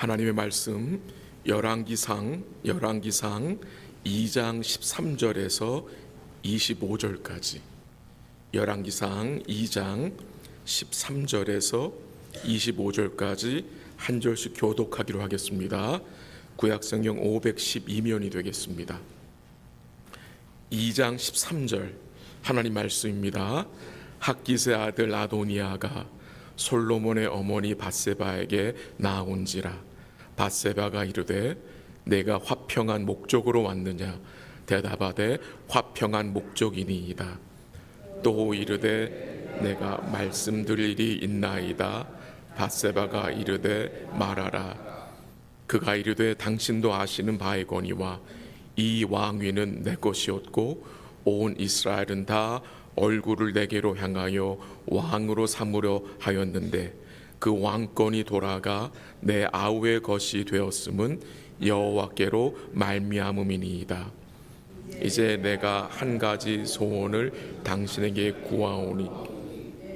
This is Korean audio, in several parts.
하나님의 말씀 열왕기상 2장 13절에서 25절까지 열왕기상 2장 13절에서 25절까지 한 절씩 교독하기로 하겠습니다. 구약성경 512면이 되겠습니다. 2장 13절 하나님 말씀입니다. 학깃의 아들 아도니아가 솔로몬의 어머니 밧세바에게 나아온지라. 밧세바가 이르되 내가 화평한 목적으로 왔느냐. 대답하되 화평한 목적이니이다. 또 이르되 내가 말씀드릴 일이 있나이다. 밧세바가 이르되 말하라. 그가 이르되 당신도 아시는 바이거니와 이 왕위는 내 것이었고 온 이스라엘은 다 얼굴을 내게로 향하여 왕으로 삼으려 하였는데 그 왕권이 돌아가 내 아우의 것이 되었음은 여호와께로 말미암음이니이다. 이제 내가 한 가지 소원을 당신에게 구하오니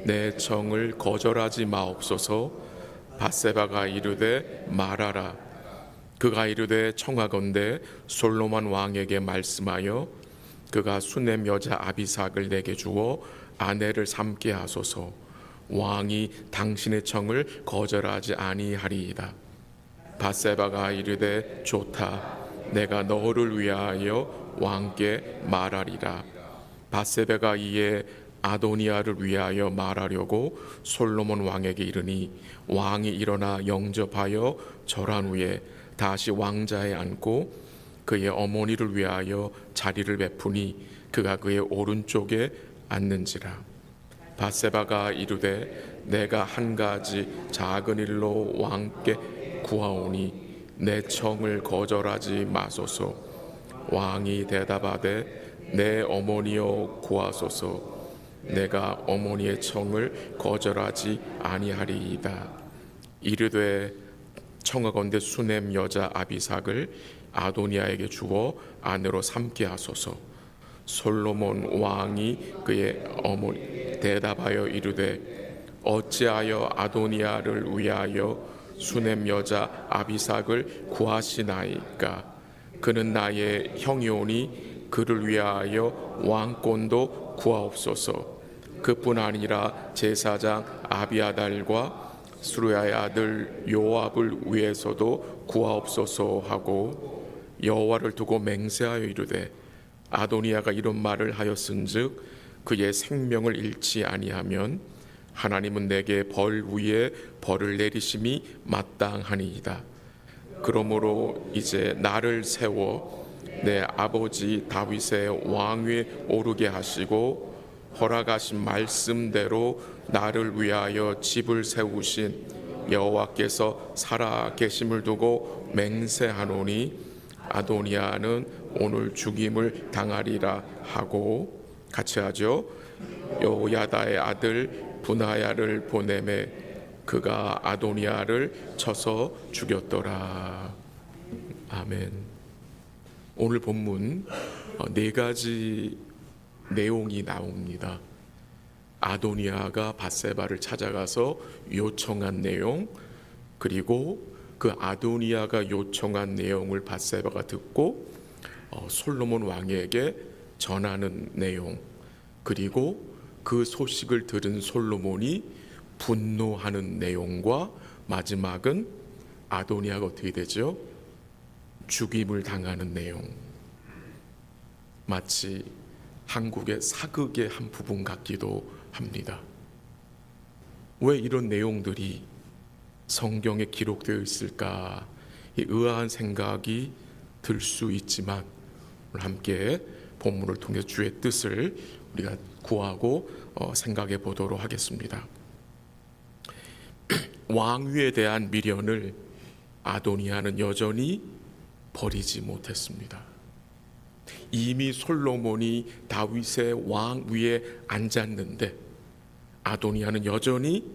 내 청을 거절하지 마옵소서. 밧세바가 이르되 말하라. 그가 이르되 청하건대 솔로몬 왕에게 말씀하여 그가 수넴 여자 아비삭을 내게 주어 아내를 삼게 하소서. 왕이 당신의 청을 거절하지 아니하리이다. 밧세바가 이르되 좋다. 내가 너를 위하여 왕께 말하리라. 밧세바가 이에 아도니아를 위하여 말하려고 솔로몬 왕에게 이르니 왕이 일어나 영접하여 절한 후에 다시 왕자에 앉고 그의 어머니를 위하여 자리를 베푸니 그가 그의 오른쪽에 앉는지라. 밧세바가 이르되 내가 한 가지 작은 일로 왕께 구하오니 내 청을 거절하지 마소서. 왕이 대답하되 내 어머니여 구하소서. 내가 어머니의 청을 거절하지 아니하리이다. 이르되 청하건대 수넴 여자 아비삭을 아도니아에게 주어 아내로 삼게 하소서. 솔로몬 왕이 그의 어머니 대답하여 이르되 어찌하여 아도니아를 위하여 수넴 여자 아비삭을 구하시나이까. 그는 나의 형이오니 그를 위하여 왕권도 구하옵소서. 그뿐 아니라 제사장 아비아달과 스루야의 아들 요압을 위해서도 구하옵소서 하고 여호와를 두고 맹세하여 이르되 아도니아가 이런 말을 하였은즉 그의 생명을 잃지 아니하면 하나님은 내게 벌 위에 벌을 내리심이 마땅하니이다. 그러므로 이제 나를 세워 내 아버지 다윗의 왕위에 오르게 하시고 허락하신 말씀대로 나를 위하여 집을 세우신 여호와께서 살아 계심을 두고 맹세하노니 아도니아는 오늘 죽임을 당하리라 하고 같이 하죠. 여호야다의 아들 분하야를 보내매 그가 아도니아를 쳐서 죽였더라. 아멘. 오늘 본문 네 가지 내용이 나옵니다. 아도니아가 밧세바를 찾아가서 요청한 내용, 그리고 그 아도니아가 요청한 내용을 밧세바가 듣고 솔로몬 왕에게 전하는 내용, 그리고 그 소식을 들은 솔로몬이 분노하는 내용과 마지막은 아도니아가 어떻게 되죠? 죽임을 당하는 내용. 마치 한국의 사극의 한 부분 같기도 합니다. 왜 이런 내용들이 성경에 기록되어 있을까? 의아한 생각이 들 수 있지만 오늘 함께 본문을 통해 주의 뜻을 우리가 구하고 생각해 보도록 하겠습니다. 왕위에 대한 미련을 아도니아는 여전히 버리지 못했습니다. 이미 솔로몬이 다윗의 왕위에 앉았는데 아도니아는 여전히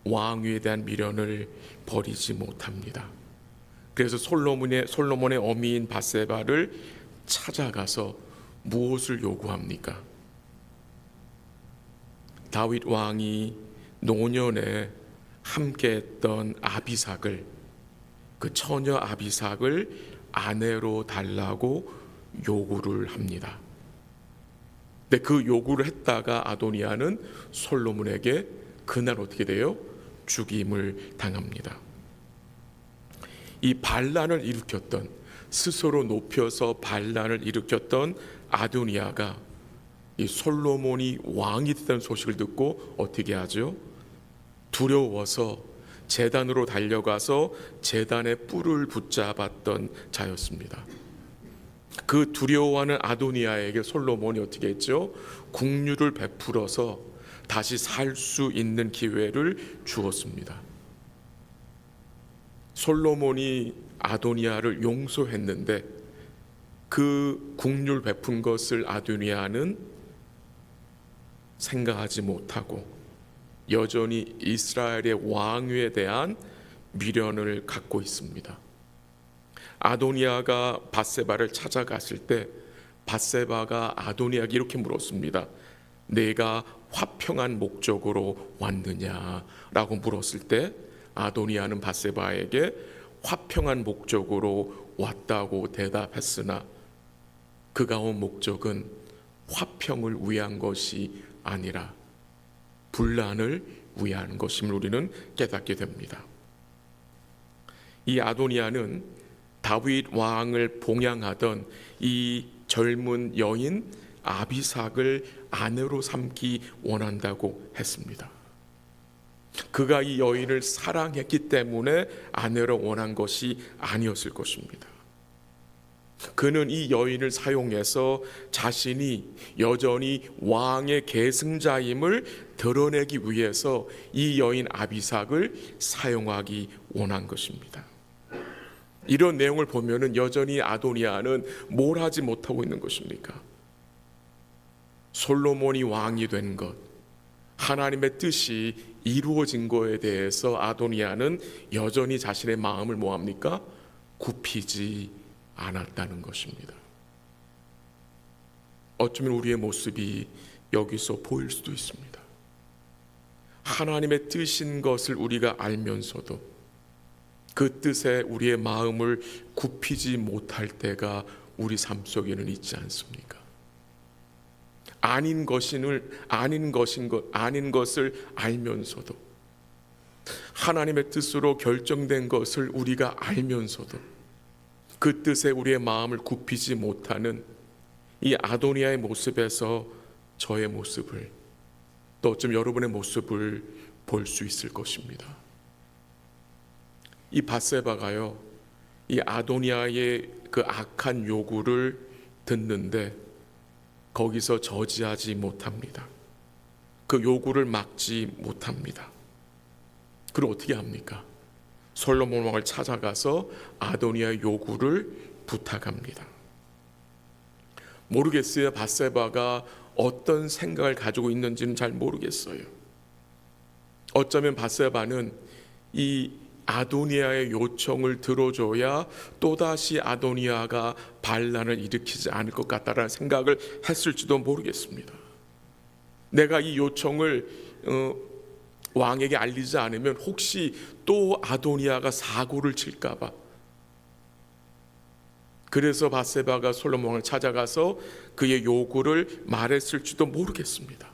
왕위에 대한 미련을 버리지 못합니다. 그래서 솔로몬의 어미인 밧세바를 찾아가서 무엇을 요구합니까? 다윗 왕이 노년에 함께했던 아비삭을 그 처녀 아비삭을 아내로 달라고 요구를 합니다. 근데 그 요구를 했다가 아도니아는 솔로몬에게 그날 어떻게 돼요? 죽임을 당합니다. 이 반란을 일으켰던, 스스로 높여서 반란을 일으켰던 아도니아가 이 솔로몬이 왕이 됐다는 소식을 듣고 어떻게 하죠? 두려워서 제단으로 달려가서 제단의 뿔을 붙잡았던 자였습니다. 그 두려워하는 아도니아에게 솔로몬이 어떻게 했죠? 국류를 베풀어서 다시 살 수 있는 기회를 주었습니다. 솔로몬이 아도니아를 용서했는데 그 국류를 베푼 것을 아도니아는 생각하지 못하고 여전히 이스라엘의 왕위에 대한 미련을 갖고 있습니다. 아도니아가 밧세바를 찾아갔을 때 밧세바가 아도니아에게 이렇게 물었습니다. 내가 화평한 목적으로 왔느냐라고 물었을 때 아도니아는 밧세바에게 화평한 목적으로 왔다고 대답했으나 그가 온 목적은 화평을 위한 것이 아니라 분란을 위한 것임을 우리는 깨닫게 됩니다. 이 아도니아는 다윗 왕을 봉양하던 이 젊은 여인 아비삭을 아내로 삼기 원한다고 했습니다. 그가 이 여인을 사랑했기 때문에 아내로 원한 것이 아니었을 것입니다. 그는 이 여인을 사용해서 자신이 여전히 왕의 계승자임을 드러내기 위해서 이 여인 아비삭을 사용하기 원한 것입니다. 이런 내용을 보면은 여전히 아도니아는 뭘 하지 못하고 있는 것입니까? 솔로몬이 왕이 된 것, 하나님의 뜻이 이루어진 것에 대해서 아도니아는 여전히 자신의 마음을 뭐합니까? 굽히지 않았다는 것입니다. 어쩌면 우리의 모습이 여기서 보일 수도 있습니다. 하나님의 뜻인 것을 우리가 알면서도 그 뜻에 우리의 마음을 굽히지 못할 때가 우리 삶 속에는 있지 않습니까? 아닌 것을 알면서도 하나님의 뜻으로 결정된 것을 우리가 알면서도 그 뜻에 우리의 마음을 굽히지 못하는 이 아도니아의 모습에서 저의 모습을, 또 어쩌면 여러분의 모습을 볼 수 있을 것입니다. 이 밧세바가요, 이 아도니아의 그 악한 요구를 듣는데 거기서 저지하지 못합니다. 그 요구를 막지 못합니다. 그럼 어떻게 합니까? 솔로몬 왕을 찾아가서 아도니아의 요구를 부탁합니다. 모르겠어요. 밧세바가 어떤 생각을 가지고 있는지는 잘 모르겠어요. 어쩌면 밧세바는 이 아도니아의 요청을 들어줘야 또다시 아도니아가 반란을 일으키지 않을 것 같다라는 생각을 했을지도 모르겠습니다. 내가 이 요청을 왕에게 알리지 않으면 혹시 또 아도니아가 사고를 칠까 봐, 그래서 밧세바가 솔로몬 왕을 찾아가서 그의 요구를 말했을지도 모르겠습니다.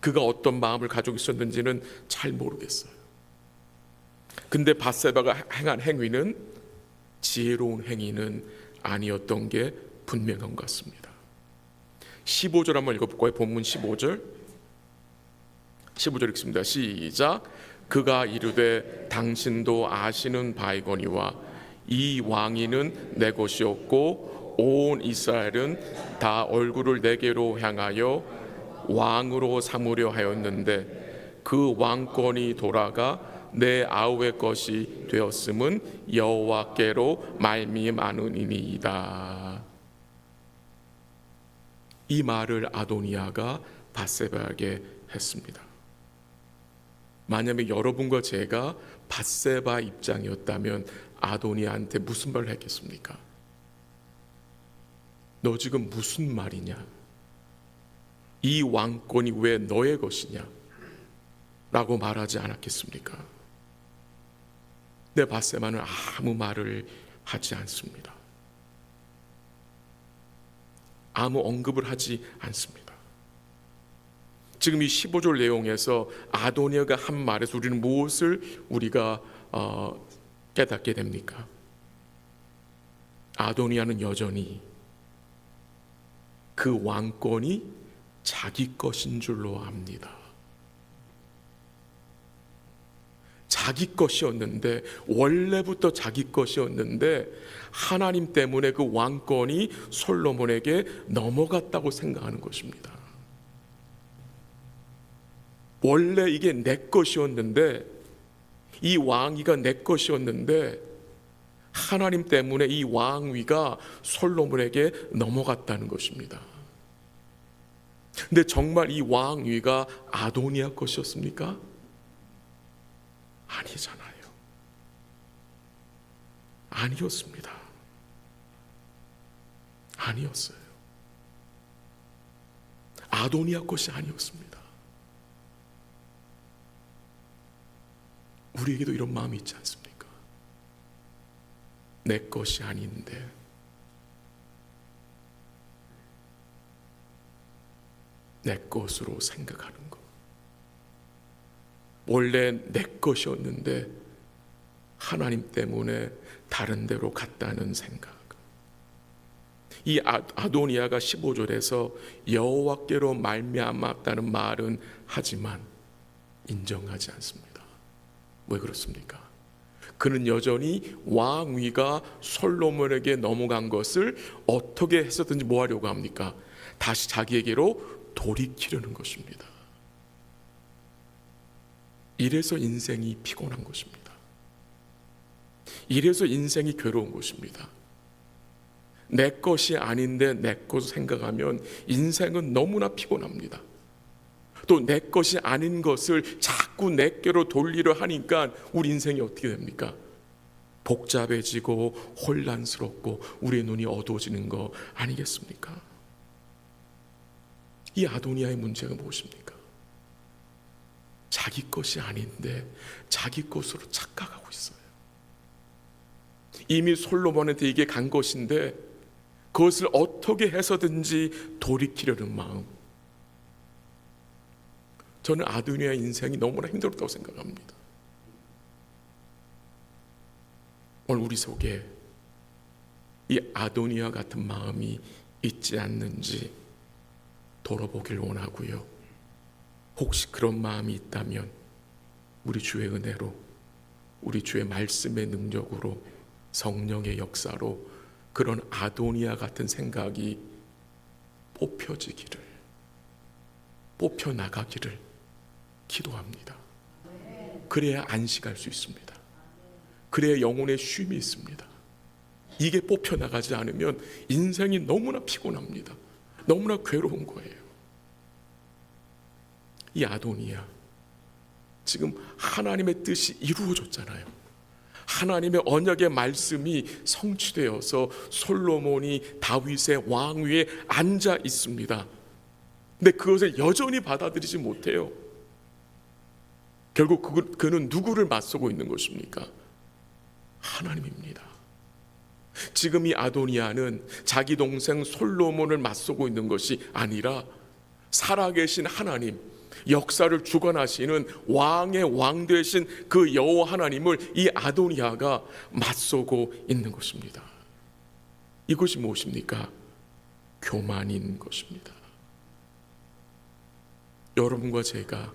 그가 어떤 마음을 가지고 있었는지는 잘 모르겠어요. 근데 밧세바가 행한 행위는 지혜로운 행위는 아니었던 게 분명한 것 같습니다. 15절 한번 읽어볼까요? 본문 15절 읽습니다. 시작. 그가 이르되 당신도 아시는 바이거니와 이 왕위는 내 것이었고 온 이스라엘은 다 얼굴을 내게로 향하여 왕으로 삼으려 하였는데 그 왕권이 돌아가 내 아우의 것이 되었음은 여호와께로 말미암으니이다. 이 말을 아도니아가 밧세바에게 했습니다. 만약에 여러분과 제가 밧세바 입장이었다면 아도니아한테 무슨 말을 했겠습니까? 너 지금 무슨 말이냐? 이 왕권이 왜 너의 것이냐? 라고 말하지 않았겠습니까? 내 바세바는 아무 말을 하지 않습니다. 아무 언급을 하지 않습니다. 지금 이 15절 내용에서 아도니아가 한 말에서 우리는 무엇을 우리가 깨닫게 됩니까? 아도니아는 여전히 그 왕권이 자기 것인 줄로 압니다. 자기 것이었는데, 원래부터 자기 것이었는데 하나님 때문에 그 왕권이 솔로몬에게 넘어갔다고 생각하는 것입니다. 원래 이게 내 것이었는데, 이 왕위가 내 것이었는데 하나님 때문에 이 왕위가 솔로몬에게 넘어갔다는 것입니다. 근데 정말 이 왕위가 아도니아 것이었습니까? 아니잖아요. 아니었습니다. 아니었어요. 아도니아 것이 아니었습니다. 우리에게도 이런 마음이 있지 않습니까? 내 것이 아닌데 내 것으로 생각하는 것. 원래 내 것이었는데 하나님 때문에 다른 데로 갔다는 생각. 이 아도니아가 15절에서 여호와께로 말미암았다는 말은 하지만 인정하지 않습니다. 왜 그렇습니까? 그는 여전히 왕위가 솔로몬에게 넘어간 것을 어떻게 해서든지 뭐 하려고 합니까? 다시 자기에게로 돌이키려는 것입니다. 이래서 인생이 피곤한 것입니다. 이래서 인생이 괴로운 것입니다. 내 것이 아닌데 내 것을 생각하면 인생은 너무나 피곤합니다. 또 내 것이 아닌 것을 자꾸 내게로 돌리려 하니까 우리 인생이 어떻게 됩니까? 복잡해지고 혼란스럽고 우리의 눈이 어두워지는 거 아니겠습니까? 이 아도니아의 문제가 무엇입니까? 자기 것이 아닌데 자기 것으로 착각하고 있어요. 이미 솔로몬한테 이게 간 것인데 그것을 어떻게 해서든지 돌이키려는 마음. 저는 아도니아의 인생이 너무나 힘들었다고 생각합니다. 오늘 우리 속에 이 아도니아 같은 마음이 있지 않는지 돌아보길 원하고요. 혹시 그런 마음이 있다면 우리 주의 은혜로, 우리 주의 말씀의 능력으로, 성령의 역사로 그런 아도니아 같은 생각이 뽑혀나가기를 기도합니다. 그래야 안식할 수 있습니다. 그래야 영혼의 쉼이 있습니다. 이게 뽑혀나가지 않으면 인생이 너무나 피곤합니다. 너무나 괴로운 거예요. 이 아도니아 지금 하나님의 뜻이 이루어졌잖아요. 하나님의 언약의 말씀이 성취되어서 솔로몬이 다윗의 왕위에 앉아 있습니다. 근데 그것을 여전히 받아들이지 못해요. 결국 그는 누구를 맞서고 있는 것입니까? 하나님입니다. 지금 이 아도니아는 자기 동생 솔로몬을 맞서고 있는 것이 아니라 살아계신 하나님, 역사를 주관하시는 왕의 왕 되신 그 여호와 하나님을 이 아도니아가 맞서고 있는 것입니다. 이것이 무엇입니까? 교만인 것입니다. 여러분과 제가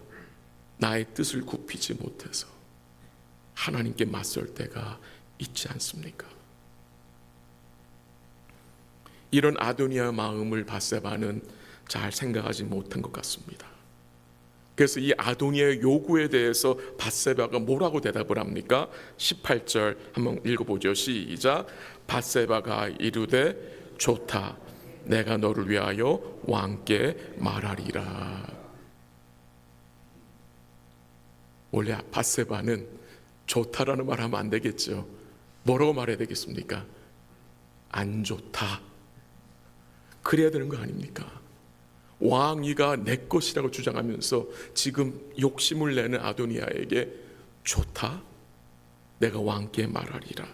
나의 뜻을 굽히지 못해서 하나님께 맞설 때가 있지 않습니까? 이런 아도니아 마음을 바세바는 잘 생각하지 못한 것 같습니다. 그래서 이 아도니아의 요구에 대해서 바세바가 뭐라고 대답을 합니까? 18절 한번 읽어보죠. 시작. 바세바가 이르되 좋다. 내가 너를 위하여 왕께 말하리라. 원래 바세바는 좋다라는 말 하면 안 되겠죠. 뭐라고 말해야 되겠습니까? 안 좋다. 그래야 되는 거 아닙니까? 왕위가 내 것이라고 주장하면서 지금 욕심을 내는 아도니아에게 좋다? 내가 왕께 말하리라.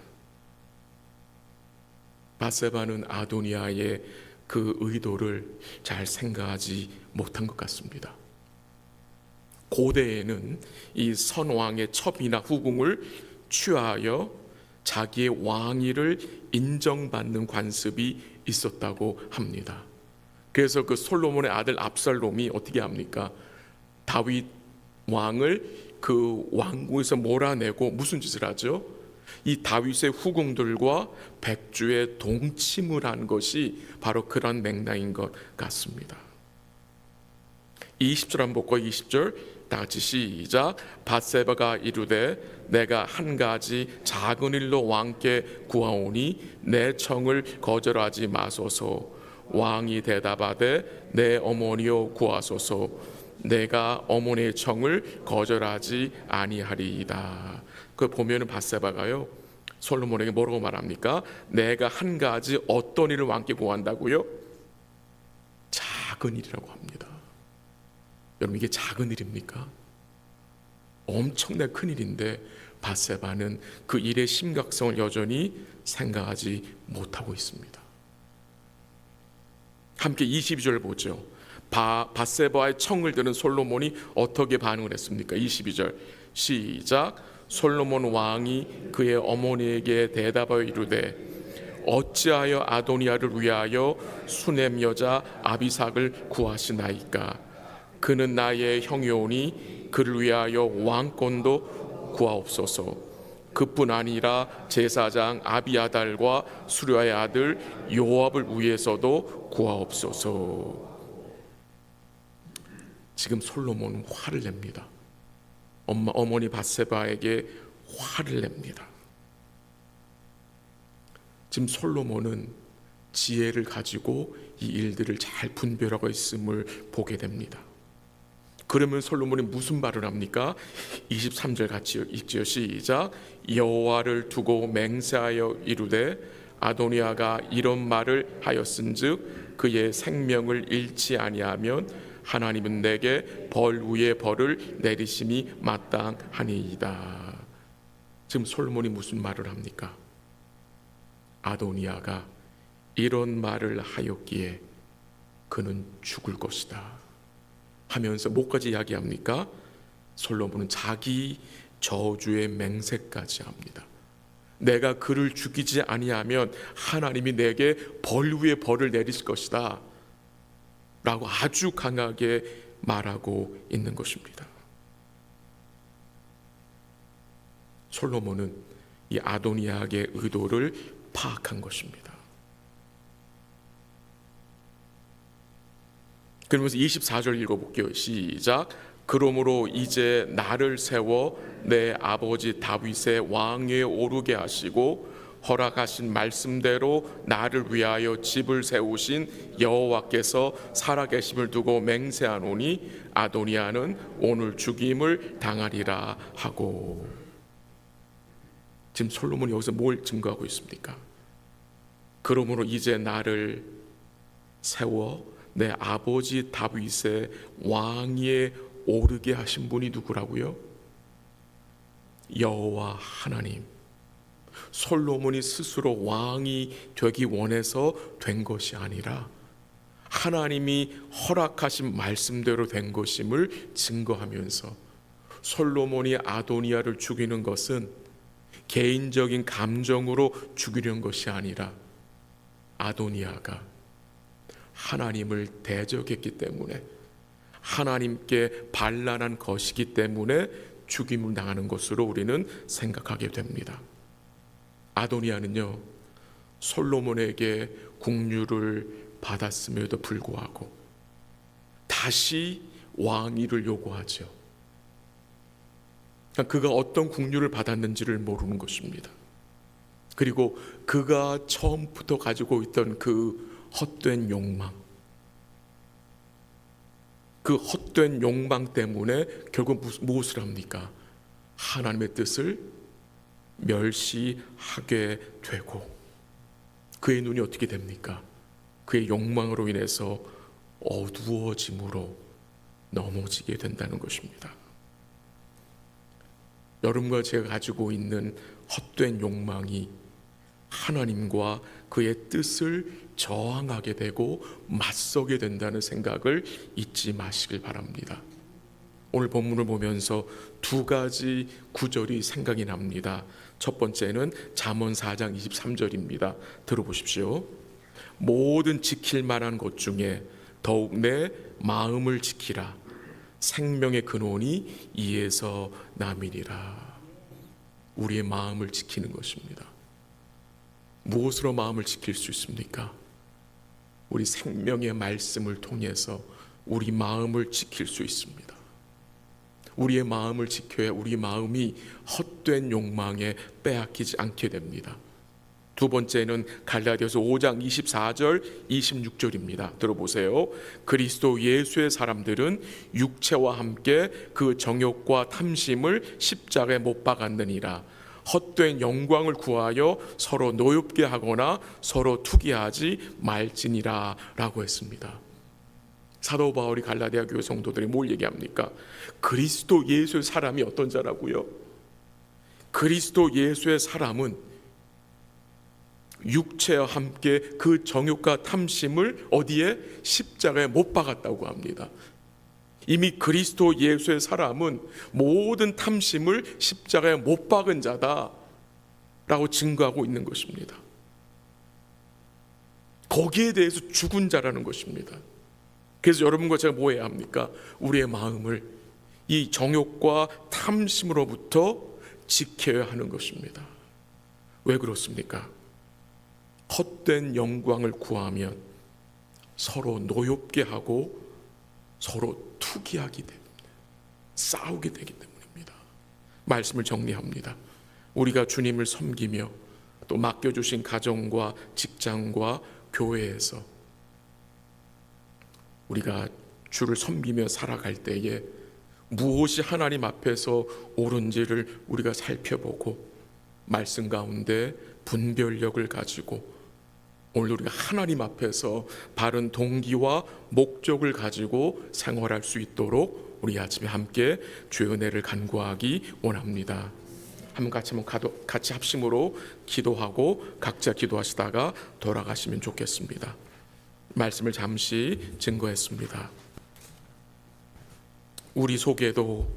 밧세바는 아도니아의 그 의도를 잘 생각하지 못한 것 같습니다. 고대에는 이 선왕의 첩이나 후궁을 취하여 자기의 왕위를 인정받는 관습이 있었다고 합니다. 그래서 그 솔로몬의 아들 압살롬이 어떻게 합니까? 다윗 왕을 그 왕궁에서 몰아내고 무슨 짓을 하죠? 이 다윗의 후궁들과 백주에 동침을 한 것이 바로 그런 맥락인 것 같습니다. 20절 한번 볼까요? 20절 다 같이 시작. 밧세바가 이르되 내가 한 가지 작은 일로 왕께 구하오니 내 청을 거절하지 마소서. 왕이 대답하되 내 어머니여 구하소서. 내가 어머니의 청을 거절하지 아니하리이다. 그 보면은 밧세바가요 솔로몬에게 뭐라고 말합니까? 내가 한 가지 어떤 일을 왕께 구한다고요? 작은 일이라고 합니다. 여러분 이게 작은 일입니까? 엄청나게 큰 일인데 밧세바는 그 일의 심각성을 여전히 생각하지 못하고 있습니다. 함께 22절 보죠. 밧세바의 청을 들은 솔로몬이 어떻게 반응을 했습니까? 22절 시작. 솔로몬 왕이 그의 어머니에게 대답하여 이르되 어찌하여 아도니아를 위하여 수넴 여자 아비삭을 구하시나이까? 그는 나의 형이오니 그를 위하여 왕권도 구하옵소서. 그뿐 아니라 제사장 아비아달과 수랴의 아들 요압을 위해서도 구하옵소서. 지금 솔로몬은 화를 냅니다. 어머니 밧세바에게 화를 냅니다. 지금 솔로몬은 지혜를 가지고 이 일들을 잘 분별하고 있음을 보게 됩니다. 그러면 솔로몬이 무슨 말을 합니까? 23절 같이 읽지요. 시작. 여호와를 두고 맹세하여 이르되 아도니아가 이런 말을 하였은즉 그의 생명을 잃지 아니하면 하나님은 내게 벌 위에 벌을 내리심이 마땅하니이다. 지금 솔로몬이 무슨 말을 합니까? 아도니아가 이런 말을 하였기에 그는 죽을 것이다 하면서 뭐까지 이야기합니까? 솔로몬은 자기 저주의 맹세까지 합니다. 내가 그를 죽이지 아니하면 하나님이 내게 벌 위에 벌을 내리실 것이다 라고 아주 강하게 말하고 있는 것입니다. 솔로몬은 이 아도니아의 의도를 파악한 것입니다. 그러면서 24절 읽어볼게요. 시작. 그러므로 이제 나를 세워 내 아버지 다윗의 왕위에 오르게 하시고 허락하신 말씀대로 나를 위하여 집을 세우신 여호와께서 살아계심을 두고 맹세하노니 아도니아는 오늘 죽임을 당하리라 하고. 지금 솔로몬이 여기서 뭘 증거하고 있습니까? 그러므로 이제 나를 세워 내 아버지 다윗의 왕위에 오르게 하신 분이 누구라고요? 여호와 하나님. 솔로몬이 스스로 왕이 되기 원해서 된 것이 아니라 하나님이 허락하신 말씀대로 된 것임을 증거하면서 솔로몬이 아도니아를 죽이는 것은 개인적인 감정으로 죽이려는 것이 아니라 아도니아가 하나님을 대적했기 때문에 하나님께 반란한 것이기 때문에 죽임을 당하는 것으로 우리는 생각하게 됩니다. 아도니아는요 솔로몬에게 국류를 받았음에도 불구하고 다시 왕위를 요구하죠. 그가 어떤 국류를 받았는지를 모르는 것입니다. 그리고 그가 처음부터 가지고 있던 그 헛된 욕망, 그 헛된 욕망 때문에 결국 무엇을 합니까? 하나님의 뜻을 멸시하게 되고 그의 눈이 어떻게 됩니까? 그의 욕망으로 인해서 어두워짐으로 넘어지게 된다는 것입니다. 여러분과 제가 가지고 있는 헛된 욕망이 하나님과 그의 뜻을 저항하게 되고 맞서게 된다는 생각을 잊지 마시길 바랍니다. 오늘 본문을 보면서 두 가지 구절이 생각이 납니다. 첫 번째는 잠언 4장 23절입니다. 들어보십시오. 모든 지킬 만한 것 중에 더욱 내 마음을 지키라. 생명의 근원이 이에서 남이니라. 우리의 마음을 지키는 것입니다. 무엇으로 마음을 지킬 수 있습니까? 우리 생명의 말씀을 통해서 우리 마음을 지킬 수 있습니다. 우리의 마음을 지켜야 우리 마음이 헛된 욕망에 빼앗기지 않게 됩니다. 두 번째는 갈라디아서 5장 24절 26절입니다. 들어보세요. 그리스도 예수의 사람들은 육체와 함께 그 정욕과 탐심을 십자가에 못 박았느니라. 헛된 영광을 구하여 서로 노엽게 하거나 서로 투기하지 말지니라 라고 했습니다. 사도 바울이 갈라디아 교회 성도들이 뭘 얘기합니까? 그리스도 예수의 사람이 어떤 자라고요? 그리스도 예수의 사람은 육체와 함께 그 정욕과 탐심을 어디에? 십자가에 못 박았다고 합니다. 이미 그리스도 예수의 사람은 모든 탐심을 십자가에 못 박은 자다라고 증거하고 있는 것입니다. 거기에 대해서 죽은 자라는 것입니다. 그래서 여러분과 제가 뭐 해야 합니까? 우리의 마음을 이 정욕과 탐심으로부터 지켜야 하는 것입니다. 왜 그렇습니까? 헛된 영광을 구하면 서로 노엽게 하고 서로 투기하게 됩니다. 싸우게 되기 때문입니다. 말씀을 정리합니다. 우리가 주님을 섬기며 또 맡겨주신 가정과 직장과 교회에서 우리가 주를 섬기며 살아갈 때에 무엇이 하나님 앞에서 옳은지를 우리가 살펴보고 말씀 가운데 분별력을 가지고 오늘 우리가 하나님 앞에서 바른 동기와 목적을 가지고 생활할 수 있도록 우리 아침에 함께 주의 은혜를 간구하기 원합니다. 같이 합심으로 기도하고 각자 기도하시다가 돌아가시면 좋겠습니다. 말씀을 잠시 증거했습니다. 우리 속에도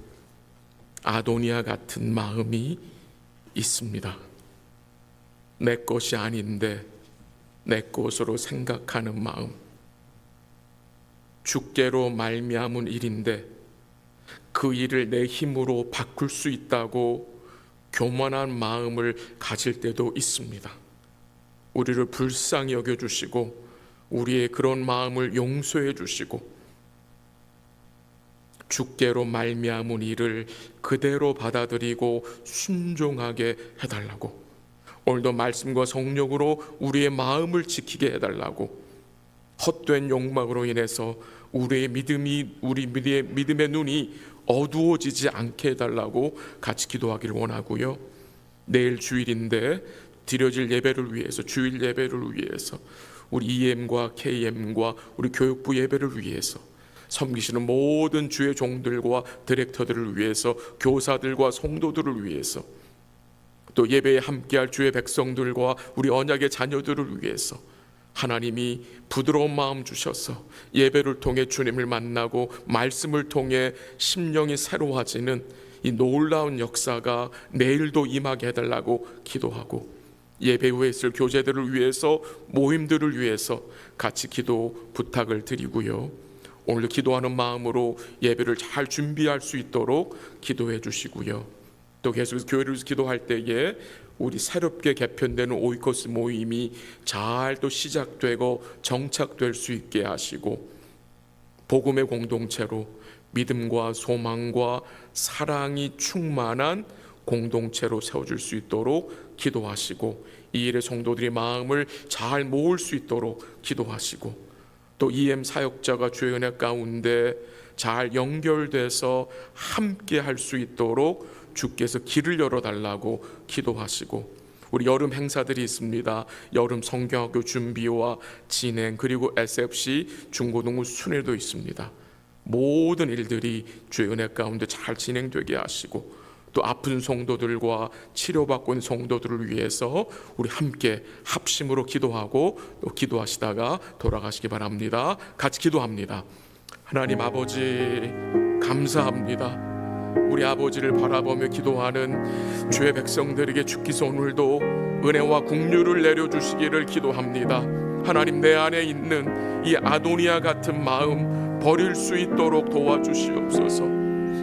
아도니아 같은 마음이 있습니다. 내 것이 아닌데 내 것으로 생각하는 마음, 주께로 말미암은 일인데 그 일을 내 힘으로 바꿀 수 있다고 교만한 마음을 가질 때도 있습니다. 우리를 불쌍히 여겨주시고 우리의 그런 마음을 용서해 주시고 주께로 말미암은 일을 그대로 받아들이고 순종하게 해달라고, 오늘도 말씀과 성령으로 우리의 마음을 지키게 해달라고, 헛된 욕망으로 인해서 우리의 믿음의 눈이 어두워지지 않게 해달라고 같이 기도하기를 원하고요. 내일 주일인데 드려질 예배를 위해서, 주일 예배를 위해서, 우리 EM과 KM과 우리 교육부 예배를 위해서, 섬기시는 모든 주의 종들과 디렉터들을 위해서, 교사들과 성도들을 위해서, 또 예배에 함께할 주의 백성들과 우리 언약의 자녀들을 위해서 하나님이 부드러운 마음 주셔서 예배를 통해 주님을 만나고 말씀을 통해 심령이 새로워지는 이 놀라운 역사가 내일도 임하게 해달라고 기도하고, 예배 후에 있을 교제들을 위해서, 모임들을 위해서 같이 기도 부탁을 드리고요. 오늘도 기도하는 마음으로 예배를 잘 준비할 수 있도록 기도해 주시고요. 또 계속해서 교회를 기도할 때에 우리 새롭게 개편되는 오이코스 모임이 잘 또 시작되고 정착될 수 있게 하시고, 복음의 공동체로 믿음과 소망과 사랑이 충만한 공동체로 세워질 수 있도록 기도하시고, 이 일에 성도들의 마음을 잘 모을 수 있도록 기도하시고, 또 EM 사역자가 주의 은혜 가운데 잘 연결돼서 함께 할 수 있도록 주께서 길을 열어달라고 기도하시고, 우리 여름 행사들이 있습니다. 여름 성경학교 준비와 진행, 그리고 SFC 중고등부 순회도 있습니다. 모든 일들이 주의 은혜 가운데 잘 진행되게 하시고, 또 아픈 성도들과 치료받고 있는 성도들을 위해서 우리 함께 합심으로 기도하고 또 기도하시다가 돌아가시기 바랍니다. 같이 기도합니다. 하나님 아버지 감사합니다. 우리 아버지를 바라보며 기도하는 주의 백성들에게 주께서 오늘도 은혜와 긍휼을 내려주시기를 기도합니다. 하나님, 내 안에 있는 이 아도니아 같은 마음 버릴 수 있도록 도와주시옵소서.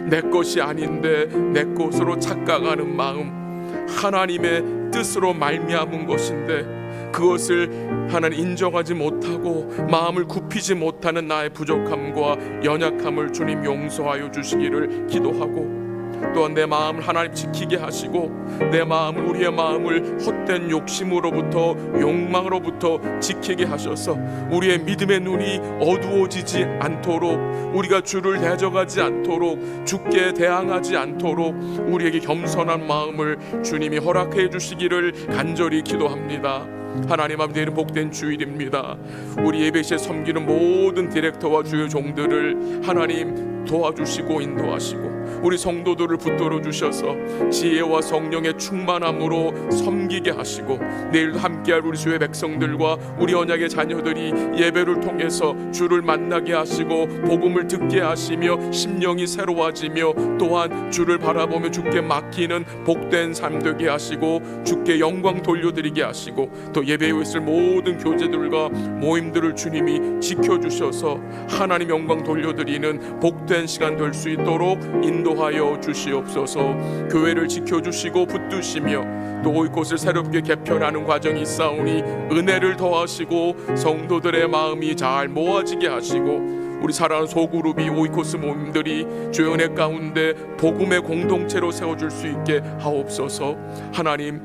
내 것이 아닌데 내 것으로 착각하는 마음, 하나님의 뜻으로 말미암은 것인데 그것을 하나님 인정하지 못하고 마음을 굽히지 못하는 나의 부족함과 연약함을 주님 용서하여 주시기를 기도하고, 또한 내 마음을 하나님 지키게 하시고 내 마음을, 우리의 마음을 헛된 욕심으로부터 욕망으로부터 지키게 하셔서 우리의 믿음의 눈이 어두워지지 않도록, 우리가 주를 대적하지 않도록, 주께 대항하지 않도록 우리에게 겸손한 마음을 주님이 허락해 주시기를 간절히 기도합니다. 하나님 아버지, 내일은 복된 주일입니다. 우리 예배시에 섬기는 모든 디렉터와 주의 종들을 하나님 도와주시고 인도하시고 우리 성도들을 붙들어 주셔서 지혜와 성령의 충만함으로 섬기게 하시고, 내일도 함께할 우리 주의 백성들과 우리 언약의 자녀들이 예배를 통해서 주를 만나게 하시고 복음을 듣게 하시며 심령이 새로워지며 또한 주를 바라보며 주께 맡기는 복된 삶 되게 하시고 주께 영광 돌려드리게 하시고, 또 예배에 있을 모든 교제들과 모임들을 주님이 지켜주셔서 하나님 영광 돌려드리는 복된 시간 될 수 있도록 인도하여 주시옵소서. 교회를 지켜주시고 붙드시며 또 이곳을 새롭게 개편하는 과정이 있사오니 은혜를 더하시고 성도들의 마음이 잘 모아지게 하시고 우리 사랑하는 소그룹이 오이코스 모임들이 주의 은혜 가운데 복음의 공동체로 세워줄 수 있게 하옵소서. 하나님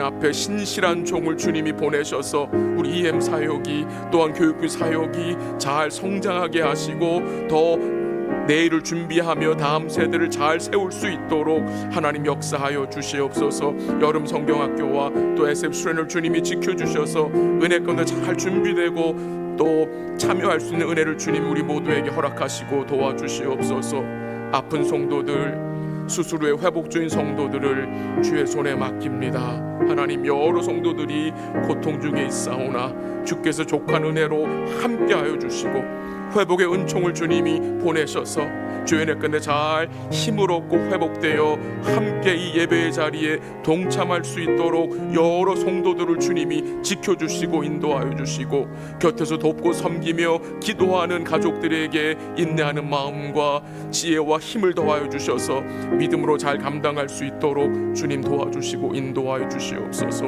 앞에 신실한 종을 주님이 보내셔서 우리 EM 사역이 또한 교육부 사역이 잘 성장하게 하시고 더 내일을 준비하며 다음 세대를 잘 세울 수 있도록 하나님 역사하여 주시옵소서. 여름 성경학교와 또 SF 수련을 주님이 지켜주셔서 은혜 가운데 잘 준비되고 또 참여할 수 있는 은혜를 주님 우리 모두에게 허락하시고 도와주시옵소서. 아픈 성도들, 수술 후에 회복 중인 성도들을 주의 손에 맡깁니다. 하나님, 여러 성도들이 고통 중에 있사오나 주께서 족한 은혜로 함께하여 주시고 회복의 은총을 주님이 보내셔서 주의 은혜 끝에 잘 힘을 얻고 회복되어 함께 이 예배의 자리에 동참할 수 있도록 여러 성도들을 주님이 지켜주시고 인도하여 주시고 곁에서 돕고 섬기며 기도하는 가족들에게 인내하는 마음과 지혜와 힘을 더하여 주셔서 믿음으로 잘 감당할 수 있도록 주님 도와주시고 인도하여 주시옵소서.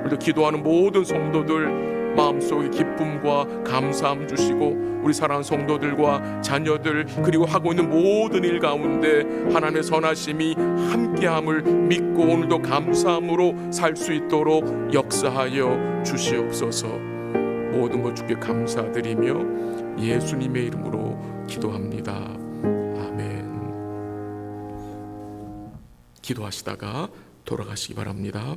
우리도 기도하는 모든 성도들 마음속에 기쁨과 감사함 주시고 우리 사랑하는 성도들과 자녀들 그리고 하고 있는 모든 일 가운데 하나님의 선하심이 함께함을 믿고 오늘도 감사함으로 살 수 있도록 역사하여 주시옵소서. 모든 것 주께 감사드리며 예수님의 이름으로 기도합니다. 아멘. 기도하시다가 돌아가시기 바랍니다.